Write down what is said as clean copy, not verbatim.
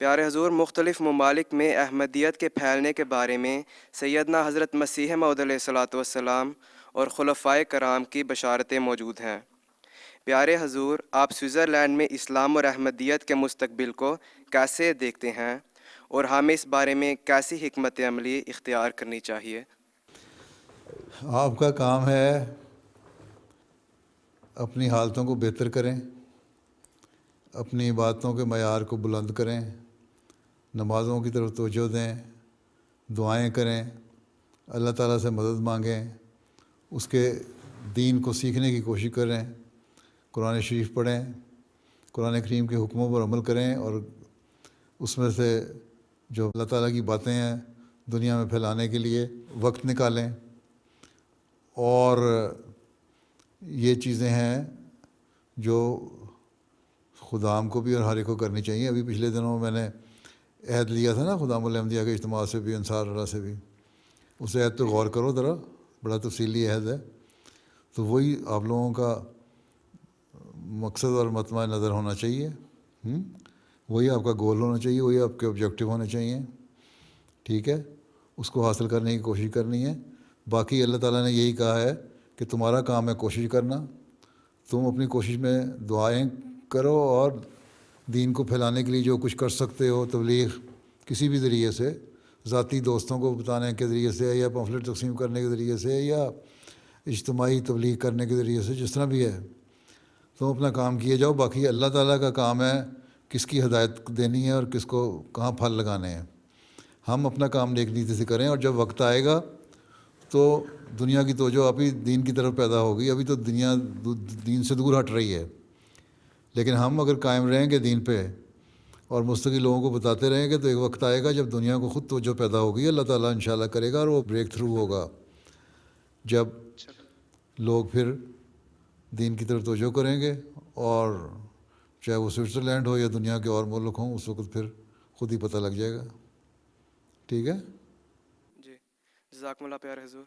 پیارے حضور، مختلف ممالک میں احمدیت کے پھیلنے کے بارے میں سیدنا حضرت مسیح موعود علیہ الصلاۃ والسلام اور خلفائے کرام کی بشارتیں موجود ہیں۔ پیارے حضور، آپ سوئٹزرلینڈ میں اسلام اور احمدیت کے مستقبل کو کیسے دیکھتے ہیں اور ہمیں اس بارے میں کیسی حکمت عملی اختیار کرنی چاہیے؟ آپ کا کام ہے اپنی حالتوں کو بہتر کریں، اپنی عبادتوں کے معیار کو بلند کریں، نمازوں کی طرف توجہ دیں، دعائیں کریں، اللہ تعالیٰ سے مدد مانگیں، اس کے دین کو سیکھنے کی کوشش کریں، قرآن شریف پڑھیں، قرآن کریم کے حکموں پر عمل کریں، اور اس میں سے جو اللہ تعالیٰ کی باتیں ہیں دنیا میں پھیلانے کے لیے وقت نکالیں۔ اور یہ چیزیں ہیں جو خدام کو بھی اور ہر ایک کو کرنی چاہیے۔ ابھی پچھلے دنوں میں نے عہد لیا تھا نا خدام الحمدیہ کے اجتماع سے بھی، انصار اللہ سے بھی، اس عہد پہ غور کرو ذرا، بڑا تفصیلی عہد ہے۔ تو وہی آپ لوگوں کا مقصد اور مطمع نظر ہونا چاہیے، وہی آپ کا گول ہونا چاہیے، وہی آپ کے آبجیکٹیو ہونے چاہیے، ٹھیک ہے؟ اس کو حاصل کرنے کی کوشش کرنی ہے۔ باقی اللہ تعالیٰ نے یہی کہا ہے کہ تمہارا کام ہے کوشش کرنا، تم اپنی کوشش میں دعائیں کرو اور دین کو پھیلانے کے لیے جو کچھ کر سکتے ہو، تبلیغ کسی بھی ذریعے سے، ذاتی دوستوں کو بتانے کے ذریعے سے، یا پمفلٹ تقسیم کرنے کے ذریعے سے، یا اجتماعی تبلیغ کرنے کے ذریعے سے، جس طرح بھی ہے تم اپنا کام کیے جاؤ۔ باقی اللہ تعالیٰ کا کام ہے کس کی ہدایت دینی ہے اور کس کو کہاں پھل لگانے ہیں۔ ہم اپنا کام نیک نیتی سے کریں، اور جب وقت آئے گا تو دنیا کی توجہ ابھی دین کی طرف پیدا ہوگی۔ ابھی تو دنیا دین سے دور ہٹ رہی ہے، لیکن ہم اگر قائم رہیں گے دین پہ اور مستقل لوگوں کو بتاتے رہیں گے تو ایک وقت آئے گا جب دنیا کو خود توجہ پیدا ہوگی، اللہ تعالیٰ انشاءاللہ کرے گا، اور وہ بریک تھرو ہوگا جب لوگ پھر دین کی طرف توجہ کریں گے، اور چاہے وہ سوئٹزرلینڈ ہو یا دنیا کے اور ملک ہوں، اس وقت پھر خود ہی پتہ لگ جائے گا، ٹھیک ہے؟ جی، جزاکم اللہ پیارے حضور۔